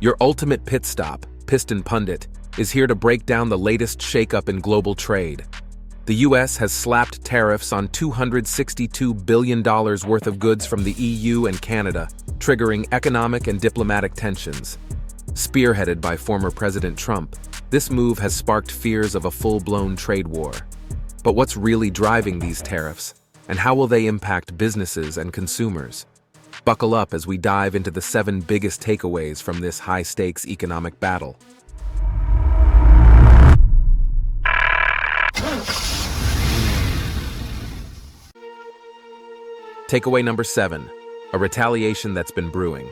Your ultimate pit stop, Piston Pundit, is here to break down the latest shakeup in global trade. The US has slapped tariffs on $262 billion worth of goods from the EU and Canada, triggering economic and diplomatic tensions. Spearheaded by former President Trump, this move has sparked fears of a full-blown trade war. But what's really driving these tariffs, and how will they impact businesses and consumers? Buckle up as we dive into the 7 biggest takeaways from this high-stakes economic battle. Takeaway number 7, a retaliation that's been brewing.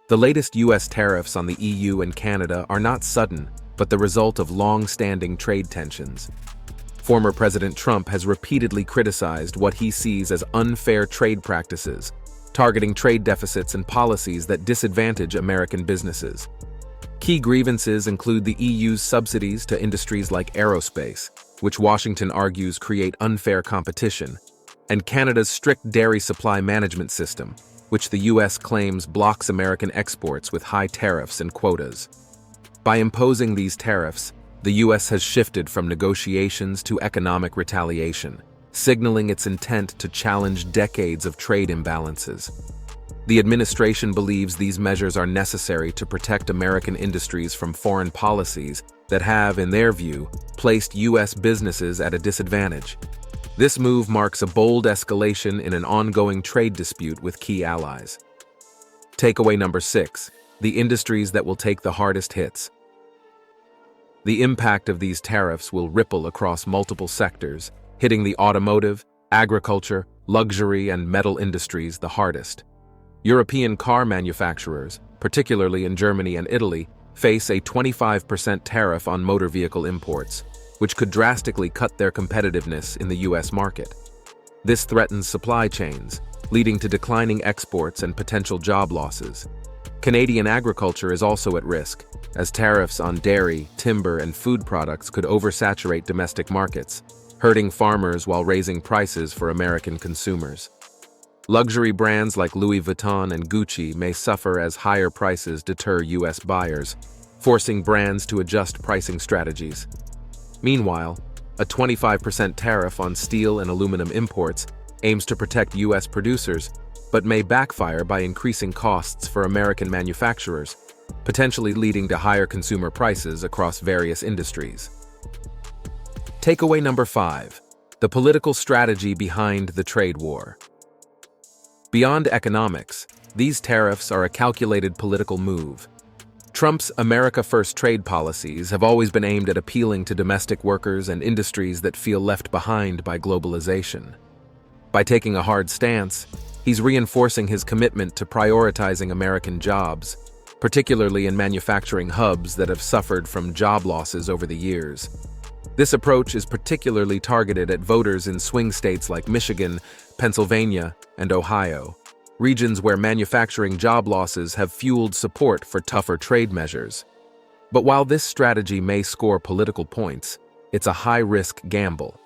The latest US tariffs on the EU and Canada are not sudden, but the result of long-standing trade tensions. Former President Trump has repeatedly criticized what he sees as unfair trade practices, targeting trade deficits and policies that disadvantage American businesses. Key grievances include the EU's subsidies to industries like aerospace, which Washington argues create unfair competition, and Canada's strict dairy supply management system, which the US claims blocks American exports with high tariffs and quotas. By imposing these tariffs, the US has shifted from negotiations to economic retaliation, signaling its intent to challenge decades of trade imbalances. The administration believes these measures are necessary to protect American industries from foreign policies that have, in their view, placed US businesses at a disadvantage. This move marks a bold escalation in an ongoing trade dispute with key allies. Takeaway number 6, the industries that will take the hardest hits. The impact of these tariffs will ripple across multiple sectors, hitting the automotive, agriculture, luxury, and metal industries the hardest. European car manufacturers, particularly in Germany and Italy, face a 25% tariff on motor vehicle imports, which could drastically cut their competitiveness in the US market. This threatens supply chains, leading to declining exports and potential job losses. Canadian agriculture is also at risk, as tariffs on dairy, timber, and food products could oversaturate domestic markets, hurting farmers while raising prices for American consumers. Luxury brands like Louis Vuitton and Gucci may suffer as higher prices deter US buyers, forcing brands to adjust pricing strategies. Meanwhile, a 25% tariff on steel and aluminum imports aims to protect US producers, but may backfire by increasing costs for American manufacturers, potentially leading to higher consumer prices across various industries. Takeaway number 5, the political strategy behind the trade war. Beyond economics, these tariffs are a calculated political move. Trump's America First trade policies have always been aimed at appealing to domestic workers and industries that feel left behind by globalization. By taking a hard stance, he's reinforcing his commitment to prioritizing American jobs, particularly in manufacturing hubs that have suffered from job losses over the years. This approach is particularly targeted at voters in swing states like Michigan, Pennsylvania, and Ohio, regions where manufacturing job losses have fueled support for tougher trade measures. But while this strategy may score political points, it's a high-risk gamble.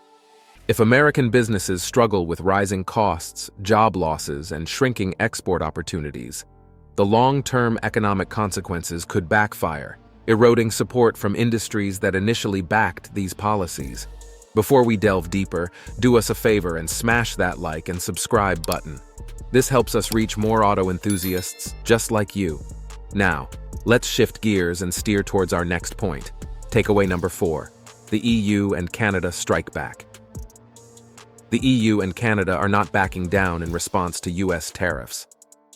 If American businesses struggle with rising costs, job losses, and shrinking export opportunities, the long-term economic consequences could backfire, eroding support from industries that initially backed these policies. Before we delve deeper, do us a favor and smash that like and subscribe button. This helps us reach more auto enthusiasts just like you. Now, let's shift gears and steer towards our next point. Takeaway number 4, the EU and Canada strike back. The EU and Canada are not backing down in response to US tariffs.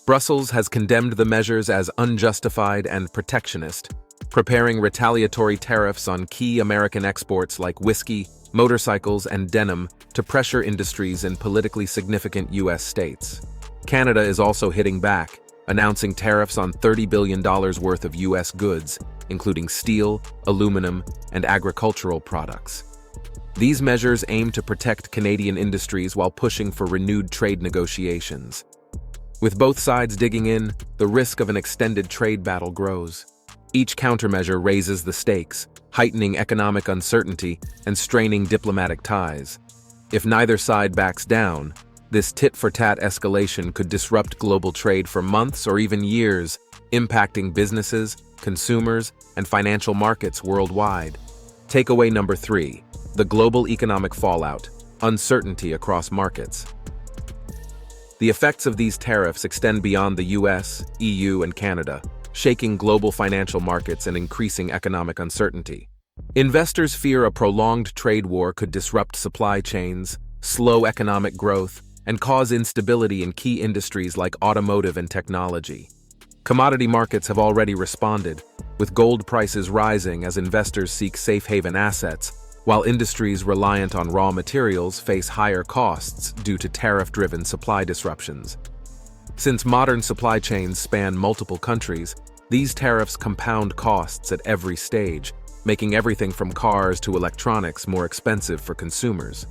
Brussels has condemned the measures as unjustified and protectionist, preparing retaliatory tariffs on key American exports like whiskey, motorcycles, and denim to pressure industries in politically significant US states. Canada is also hitting back, announcing tariffs on $30 billion worth of US goods, including steel, aluminum, and agricultural products. These measures aim to protect Canadian industries while pushing for renewed trade negotiations. With both sides digging in, the risk of an extended trade battle grows. Each countermeasure raises the stakes, heightening economic uncertainty and straining diplomatic ties. If neither side backs down, this tit-for-tat escalation could disrupt global trade for months or even years, impacting businesses, consumers, and financial markets worldwide. Takeaway number 3: the global economic fallout, uncertainty across markets. The effects of these tariffs extend beyond the US, EU, and Canada, shaking global financial markets and increasing economic uncertainty. Investors fear a prolonged trade war could disrupt supply chains, slow economic growth, and cause instability in key industries like automotive and technology. Commodity markets have already responded, with gold prices rising as investors seek safe haven assets, while industries reliant on raw materials face higher costs due to tariff-driven supply disruptions. Since modern supply chains span multiple countries, these tariffs compound costs at every stage, making everything from cars to electronics more expensive for consumers.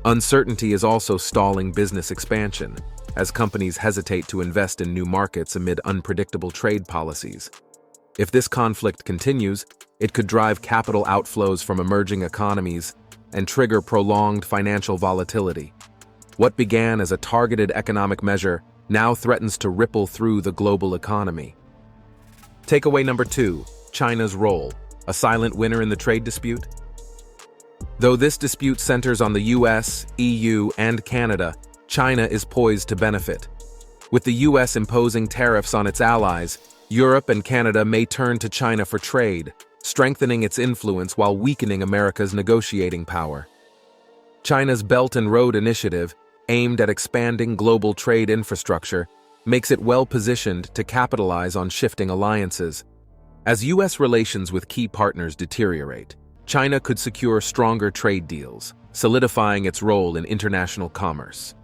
Uncertainty is also stalling business expansion, as companies hesitate to invest in new markets amid unpredictable trade policies. If this conflict continues, it could drive capital outflows from emerging economies and trigger prolonged financial volatility. What began as a targeted economic measure now threatens to ripple through the global economy. Takeaway number 2: China's role, a silent winner in the trade dispute? Though this dispute centers on the US, EU, and Canada, China is poised to benefit. With the US imposing tariffs on its allies, Europe and Canada may turn to China for trade, strengthening its influence while weakening America's negotiating power. China's Belt and Road Initiative, aimed at expanding global trade infrastructure, makes it well-positioned to capitalize on shifting alliances. As US relations with key partners deteriorate, China could secure stronger trade deals, solidifying its role in international commerce.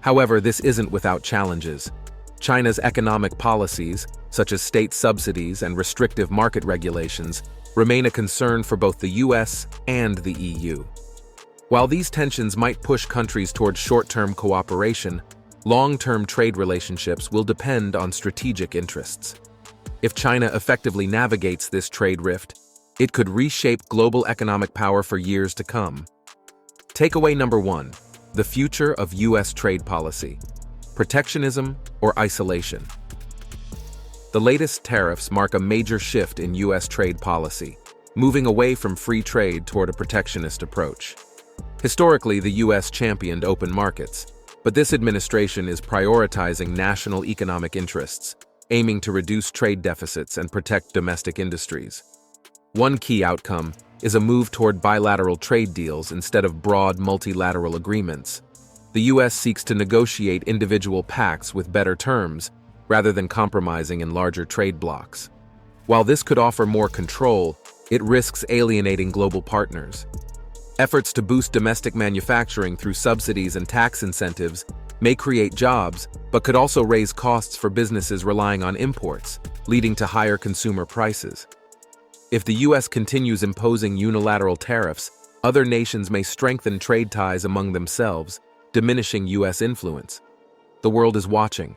However, this isn't without challenges. China's economic policies, such as state subsidies and restrictive market regulations, remain a concern for both the US and the EU. While these tensions might push countries toward short-term cooperation, long-term trade relationships will depend on strategic interests. If China effectively navigates this trade rift, it could reshape global economic power for years to come. Takeaway number 1: the future of US trade policy, protectionism or isolation. The latest tariffs mark a major shift in US trade policy, moving away from free trade toward a protectionist approach. Historically, the US championed open markets, but this administration is prioritizing national economic interests, aiming to reduce trade deficits and protect domestic industries. One key outcome is a move toward bilateral trade deals instead of broad multilateral agreements. The US seeks to negotiate individual pacts with better terms, rather than compromising in larger trade blocs. While this could offer more control, it risks alienating global partners. Efforts to boost domestic manufacturing through subsidies and tax incentives may create jobs, but could also raise costs for businesses relying on imports, leading to higher consumer prices. If the US continues imposing unilateral tariffs, other nations may strengthen trade ties among themselves, diminishing US influence. The world is watching.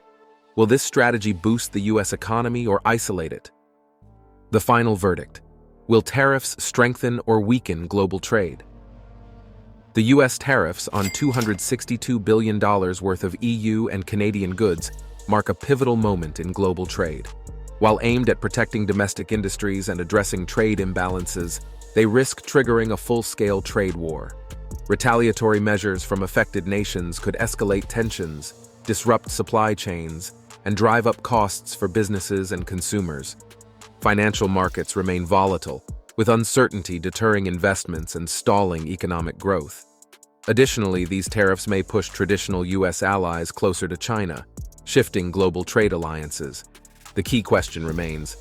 Will this strategy boost the US economy or isolate it? The final verdict: will tariffs strengthen or weaken global trade? The US tariffs on $262 billion worth of EU and Canadian goods mark a pivotal moment in global trade. While aimed at protecting domestic industries and addressing trade imbalances, they risk triggering a full-scale trade war. Retaliatory measures from affected nations could escalate tensions, disrupt supply chains, and drive up costs for businesses and consumers. Financial markets remain volatile, with uncertainty deterring investments and stalling economic growth. Additionally, these tariffs may push traditional US allies closer to China, shifting global trade alliances. The key question remains: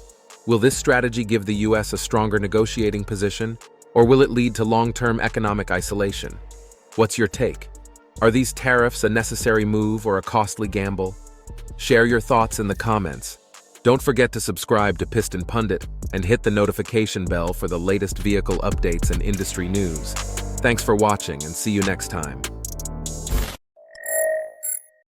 will this strategy give the US a stronger negotiating position, or will it lead to long-term economic isolation? What's your take? Are these tariffs a necessary move or a costly gamble? Share your thoughts in the comments. Don't forget to subscribe to Piston Pundit and hit the notification bell for the latest vehicle updates and industry news. Thanks for watching, and see you next time.